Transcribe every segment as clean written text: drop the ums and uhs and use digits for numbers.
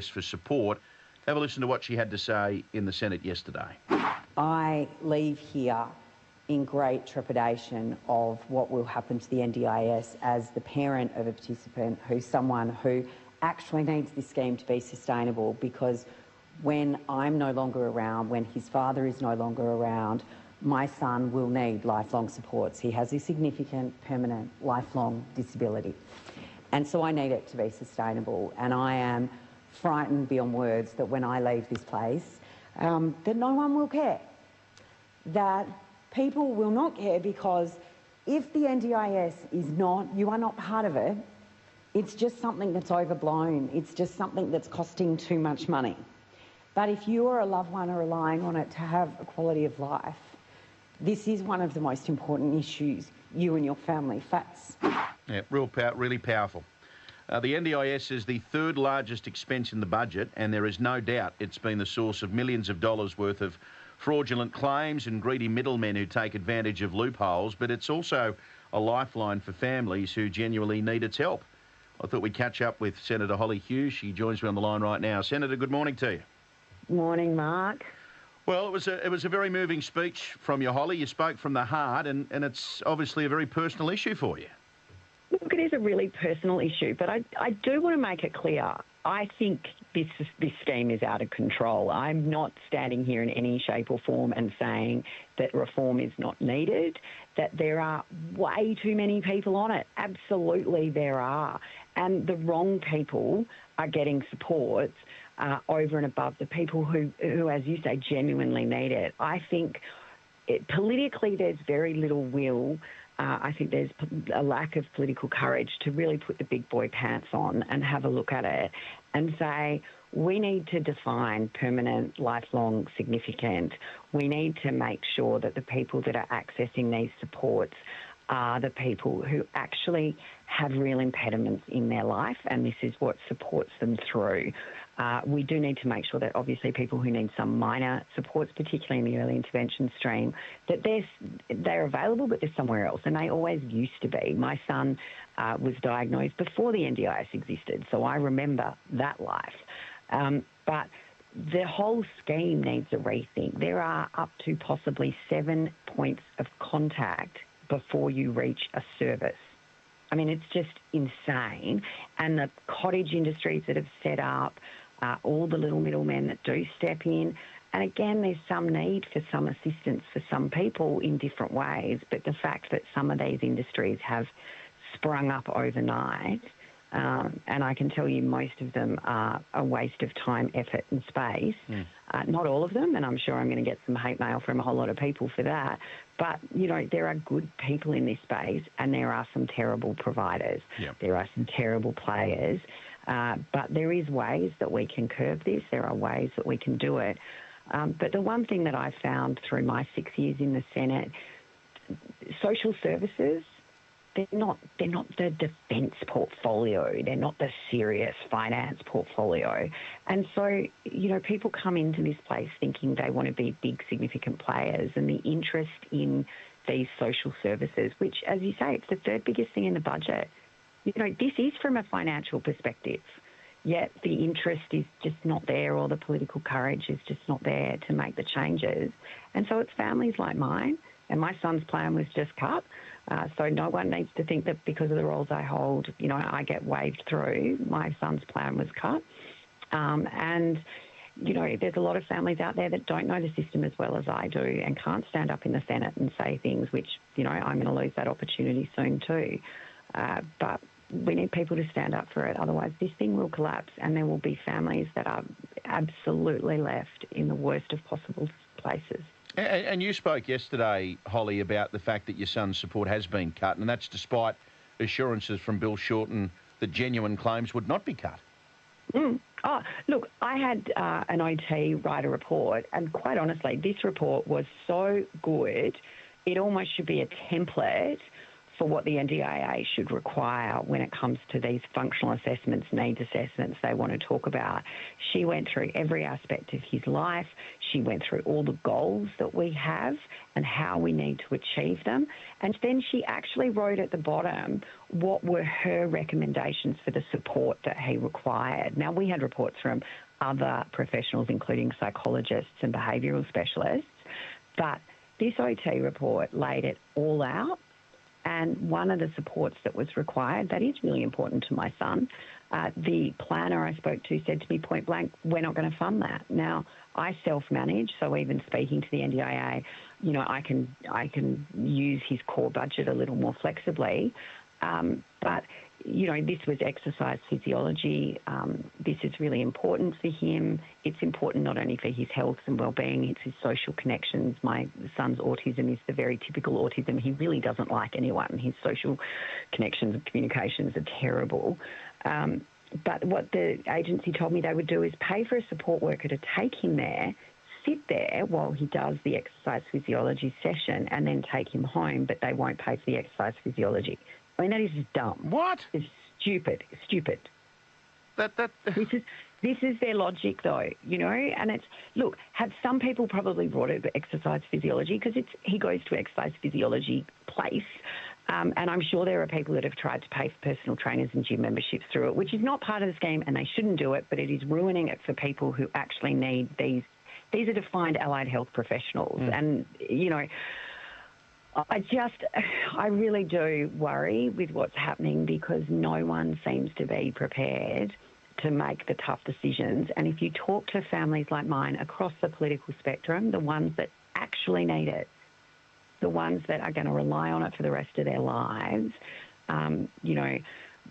for support. Have a listen to what she had to say in the Senate yesterday. I leave here in great trepidation of what will happen to the NDIS as the parent of a participant who's someone who actually needs this scheme to be sustainable, because when I'm no longer around, when his father is no longer around, my son will need lifelong supports. He has a significant, permanent, lifelong disability. And so I need it to be sustainable. And I am frightened beyond words that when I leave this place, that no one will care. That people will not care, because if the NDIS is not, you are not part of it, it's just something that's overblown. It's just something that's costing too much money. But if you or a loved one are relying on it to have a quality of life, this is one of the most important issues you and your family face. Yeah, really powerful. The NDIS is the third largest expense in the budget, and there is no doubt it's been the source of millions of dollars worth of fraudulent claims and greedy middlemen who take advantage of loopholes, but it's also a lifeline for families who genuinely need its help. I thought we'd catch up with Senator Hollie Hughes. She joins me on the line right now. Senator, good morning to you. Morning, Mark. Well, it was a very moving speech from you, Hollie. You spoke from the heart, and it's obviously a very personal issue for you. Look, it is a really personal issue, but I do want to make it clear. I think this scheme is out of control. I'm not standing here in any shape or form and saying that reform is not needed, that there are way too many people on it. Absolutely there are. And the wrong people are getting support over and above the people who, as you say, genuinely need it. I think politically there's very little will. I think there's a lack of political courage to really put the big boy pants on and have a look at it and say, we need to define permanent, lifelong, significant. We need to make sure that the people that are accessing these supports are the people who actually have real impediments in their life, and this is what supports them through. We do need to make sure that obviously people who need some minor supports, particularly in the early intervention stream, that they're available, but they're somewhere else, and they always used to be. My son was diagnosed before the NDIS existed, so I remember that life. But the whole scheme needs a rethink. There are up to possibly 7 points of contact before you reach a service. I mean, it's just insane. And the cottage industries that have set up, all the little middlemen that do step in. And again, there's some need for some assistance for some people in different ways. But the fact that some of these industries have sprung up overnight, and I can tell you most of them are a waste of time, effort and space. Not all of them, and I'm sure I'm going to get some hate mail from a whole lot of people for that. But, you know, there are good people in this space and there are some terrible providers. Yep. There are some terrible players. But there is ways that we can curb this. There are ways that we can do it. But the one thing that I found through my 6 years in the Senate, social services, they're not the defence portfolio. They're not the serious finance portfolio. And so, you know, people come into this place thinking they want to be big, significant players, and the interest in these social services, which, as you say, it's the third biggest thing in the budget. You know, this is from a financial perspective, yet the interest is just not there, or the political courage is just not there to make the changes. And so it's families like mine, and my son's plan was just cut. So no one needs to think that because of the roles I hold, you know, I get waved through. My son's plan was cut. And, you know, there's a lot of families out there that don't know the system as well as I do and can't stand up in the Senate and say things which, you know, I'm going to lose that opportunity soon too. But we need people to stand up for it. Otherwise, this thing will collapse and there will be families that are absolutely left in the worst of possible places. And you spoke yesterday, Hollie, about the fact that your son's support has been cut, and that's despite assurances from Bill Shorten that genuine claims would not be cut. Oh, look, I had an OT write a report, and quite honestly, this report was so good, it almost should be a template for what the NDIA should require when it comes to these functional assessments, needs assessments they want to talk about. She went through every aspect of his life. She went through all the goals that we have and how we need to achieve them. And then she actually wrote at the bottom what were her recommendations for the support that he required. Now, we had reports from other professionals, including psychologists and behavioural specialists, but this OT report laid it all out. And one of the supports that was required, that is really important to my son, the planner I spoke to said to me point blank, we're not going to fund that. Now, I self-manage, so even speaking to the NDIA, you know, I can use his core budget a little more flexibly. But, you know, this was exercise physiology. This is really important for him. It's important not only for his health and well-being, it's his social connections. My son's autism is the very typical autism. He really doesn't like anyone. His social connections and communications are terrible. But what the agency told me they would do is pay for a support worker to take him there, sit there while he does the exercise physiology session, and then take him home, but they won't pay for the exercise physiology. I mean, that is just dumb. What? It's stupid. This is their logic, though, you know. And it's, look, have some people probably brought it to exercise physiology because he goes to exercise physiology place, and I'm sure there are people that have tried to pay for personal trainers and gym memberships through it, which is not part of the scheme, and they shouldn't do it. But it is ruining it for people who actually need these. These are defined allied health professionals, and you know. I really do worry with what's happening because no one seems to be prepared to make the tough decisions. And if you talk to families like mine across the political spectrum, the ones that actually need it, the ones that are going to rely on it for the rest of their lives, you know,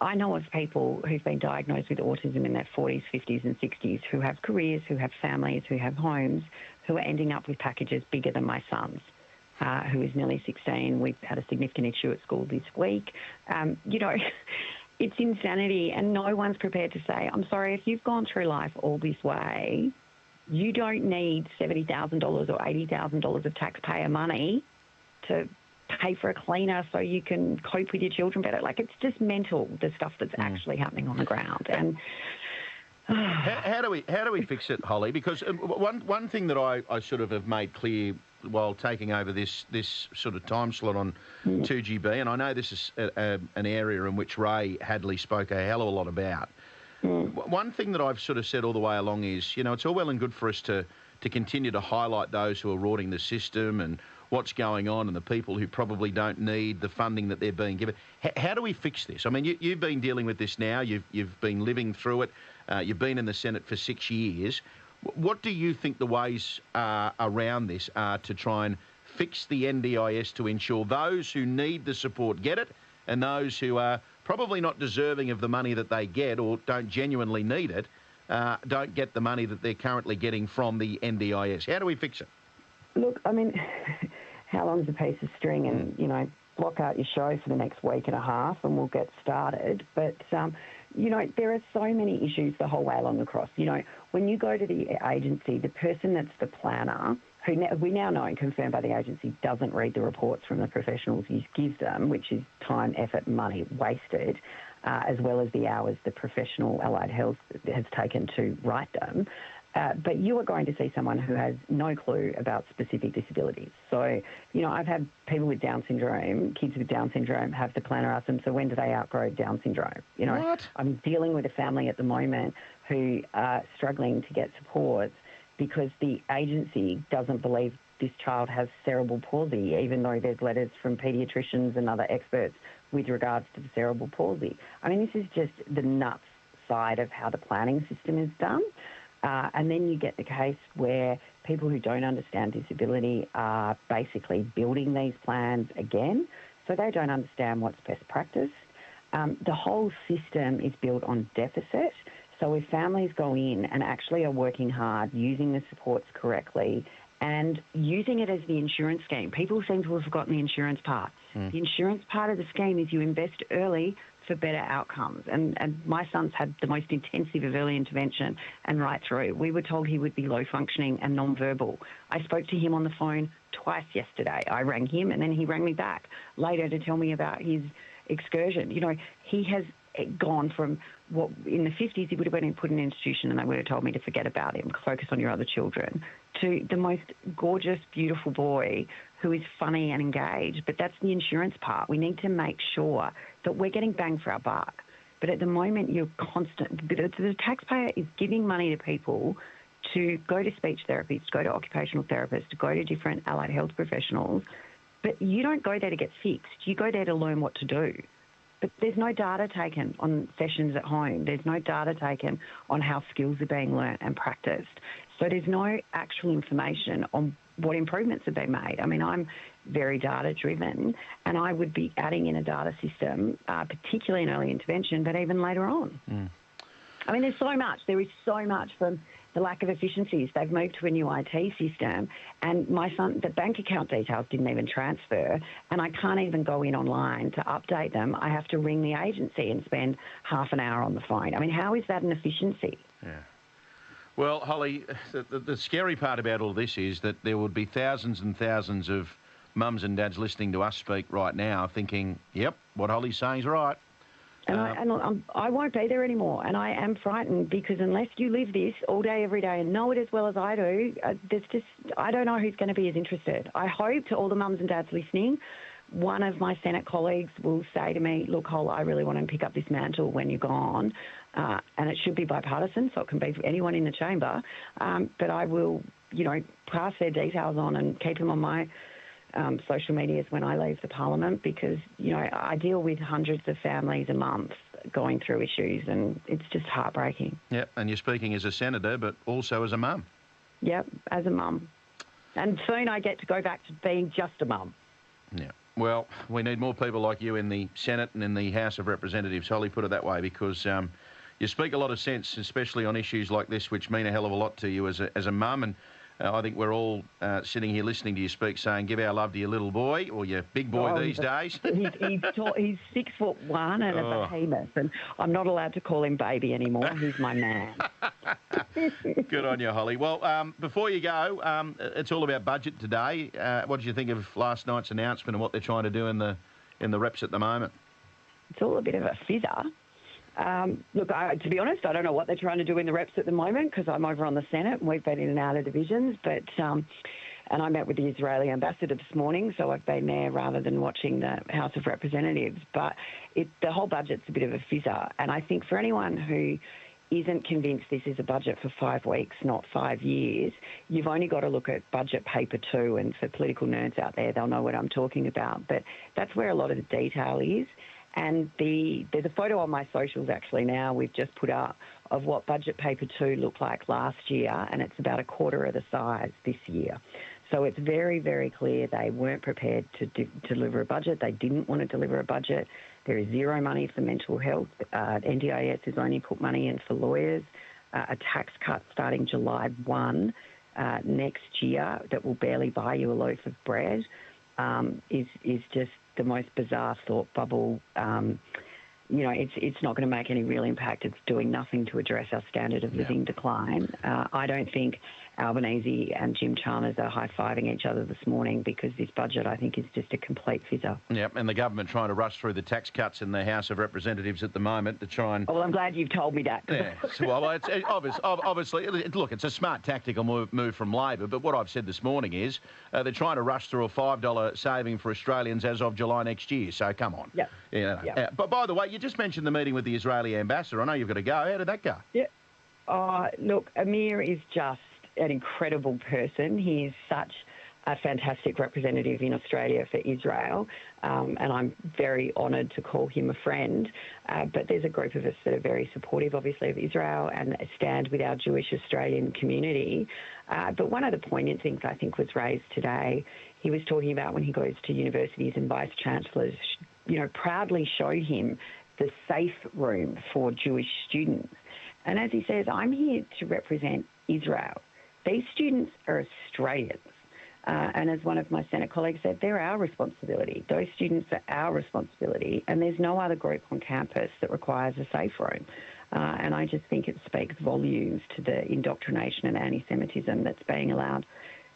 I know of people who've been diagnosed with autism in their 40s, 50s and 60s who have careers, who have families, who have homes, who are ending up with packages bigger than my son's. Who is nearly 16. We've had a significant issue at school this week. You know, it's insanity, and no one's prepared to say, I'm sorry, if you've gone through life all this way, you don't need $70,000 or $80,000 of taxpayer money to pay for a cleaner so you can cope with your children better. Like, it's just mental, the stuff that's actually happening on the ground. And how do we fix it, Hollie? Because one thing that I sort of have made clear while taking over this sort of time slot on 2GB, and I know this is an area in which Ray Hadley spoke a hell of a lot about. One thing that I've sort of said all the way along is, you know, it's all well and good for us to continue to highlight those who are rorting the system and what's going on and the people who probably don't need the funding that they're being given. How do we fix this? I mean, you've been dealing with this now. You've been living through it. You've been in the Senate for 6 years. What do you think the ways around this are to try and fix the NDIS to ensure those who need the support get it and those who are probably not deserving of the money that they get or don't genuinely need it don't get the money that they're currently getting from the NDIS? How do we fix it? Look, I mean, how long's a piece of string? And, you know, block out your show for the next week and a half and we'll get started. But, you know, there are so many issues the whole way along across. You know, when you go to the agency, the person that's the planner, who we now know and confirmed by the agency doesn't read the reports from the professionals you give them, which is time, effort, money wasted, as well as the hours the professional allied health has taken to write them. But you are going to see someone who has no clue about specific disabilities. So, you know, I've had people with Down syndrome, kids with Down syndrome, have the planner ask them, so when do they outgrow Down syndrome? You know, what? I'm dealing with a family at the moment who are struggling to get supports because the agency doesn't believe this child has cerebral palsy, even though there's letters from paediatricians and other experts with regards to the cerebral palsy. I mean, this is just the nuts side of how the planning system is done. And then you get the case where people who don't understand disability are basically building these plans again, so they don't understand what's best practice. The whole system is built on deficit, so if families go in and actually are working hard, using the supports correctly and using it as the insurance scheme, people seem to have forgotten the insurance part. The insurance part of the scheme is you invest early for better outcomes. And my son's had the most intensive of early intervention and right through. We were told he would be low functioning and non-verbal. I spoke to him on the phone twice yesterday. I rang him and then he rang me back later to tell me about his excursion. You know, he has gone from what in the 50s he would have been put in an institution and they would have told me to forget about him, focus on your other children, to the most gorgeous, beautiful boy who is funny and engaged. But that's the insurance part. We need to make sure that we're getting bang for our buck. But at the moment, the taxpayer is giving money to people to go to speech therapists, to go to occupational therapists, to go to different allied health professionals. But you don't go there to get fixed. You go there to learn what to do. But there's no data taken on sessions at home. There's no data taken on how skills are being learnt and practiced. So there's no actual information on what improvements have been made. I mean, I'm very data-driven, and I would be adding in a data system, particularly in early intervention, but even later on. Mm. I mean, there's so much. There is so much from the lack of efficiencies. They've moved to a new IT system, and my son, the bank account details didn't even transfer, and I can't even go in online to update them. I have to ring the agency and spend half an hour on the phone. I mean, how is that an efficiency? Yeah. Well, Hollie, the scary part about all this is that there would be thousands and thousands of mums and dads listening to us speak right now thinking, yep, what Hollie's saying is right. And I won't be there anymore. And I am frightened because unless you live this all day, every day and know it as well as I do, I don't know who's going to be as interested. I hope to all the mums and dads listening, one of my Senate colleagues will say to me, look, Hol, I really want to pick up this mantle when you're gone. And it should be bipartisan, so it can be for anyone in the chamber. But I will, pass their details on and keep them on my social medias when I leave the parliament because, I deal with hundreds of families a month going through issues and it's just heartbreaking. Yep, and you're speaking as a senator but also as a mum. Yep, as a mum. And soon I get to go back to being just a mum. Yeah. Well, we need more people like you in the Senate and in the House of Representatives, Hollie, put it that way, because you speak a lot of sense, especially on issues like this, which mean a hell of a lot to you as a mum. And I think we're all sitting here listening to you speak saying, give our love to your little boy or your big boy these days. He's 6'1" and a behemoth, and I'm not allowed to call him baby anymore. He's my man. Good on you, Hollie. Well, before you go, it's all about budget today. What did you think of last night's announcement and what they're trying to do in the reps at the moment? It's all a bit of a fizzer. Look, to be honest, I don't know what they're trying to do in the reps at the moment because I'm over on the Senate and we've been in and out of divisions. But and I met with the Israeli ambassador this morning, so I've been there rather than watching the House of Representatives. But the whole budget's a bit of a fizzer. And I think for anyone who isn't convinced this is a budget for 5 weeks, not 5 years, you've only got to look at budget paper 2. And for political nerds out there, they'll know what I'm talking about. But that's where a lot of the detail is. And there's a photo on my socials actually now we've just put up of what budget paper 2 looked like last year, and it's about a quarter of the size this year. So it's very, very clear they weren't prepared to deliver a budget. They didn't want to deliver a budget. There is zero money for mental health. NDIS has only put money in for lawyers. A tax cut starting July 1 next year that will barely buy you a loaf of bread is just the most bizarre thought bubble. It's not going to make any real impact. It's doing nothing to address our standard of living decline. I don't think Albanese and Jim Chalmers are high-fiving each other this morning because this budget, I think, is just a complete fizzer. Yep, and the government trying to rush through the tax cuts in the House of Representatives at the moment to try and... Oh, well, I'm glad you've told me that. Yeah, well, it's obviously, look, it's a smart tactical move from Labor, but what I've said this morning is they're trying to rush through a $5 saving for Australians as of July next year, so come on. Yep. But by the way, you just mentioned the meeting with the Israeli ambassador. I know you've got to go. How did that go? Yeah. Look, Amir is just an incredible person. He is such a fantastic representative in Australia for Israel, and I'm very honoured to call him a friend. But there's a group of us that are very supportive, obviously, of Israel and stand with our Jewish Australian community. But one of the poignant things I think was raised today, he was talking about when he goes to universities and vice-chancellors, proudly show him the safe room for Jewish students. And as he says, I'm here to represent Israel. These students are Australians. And as one of my Senate colleagues said, they're our responsibility. Those students are our responsibility, and there's no other group on campus that requires a safe room. And I just think it speaks volumes to the indoctrination and anti-Semitism that's being allowed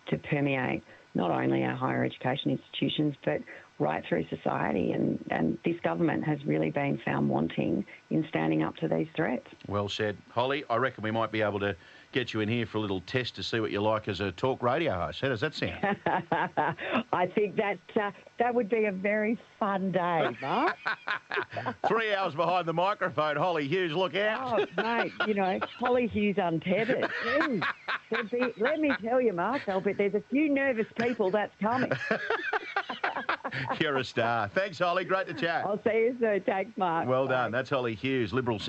to permeate not only our higher education institutions, but right through society. And this government has really been found wanting in standing up to these threats. Well said. Hollie, I reckon we might be able to get you in here for a little test to see what you like as a talk radio host. How does that sound? I think that would be a very fun day, Mark. 3 hours behind the microphone, Hollie Hughes, look out. Oh, mate, Hollie Hughes untethered. Let me tell you, Mark, there's a few nervous people that's coming. You're a star. Thanks, Hollie. Great to chat. I'll see you soon. Thanks, Mark. Well done. That's Hollie Hughes, Liberal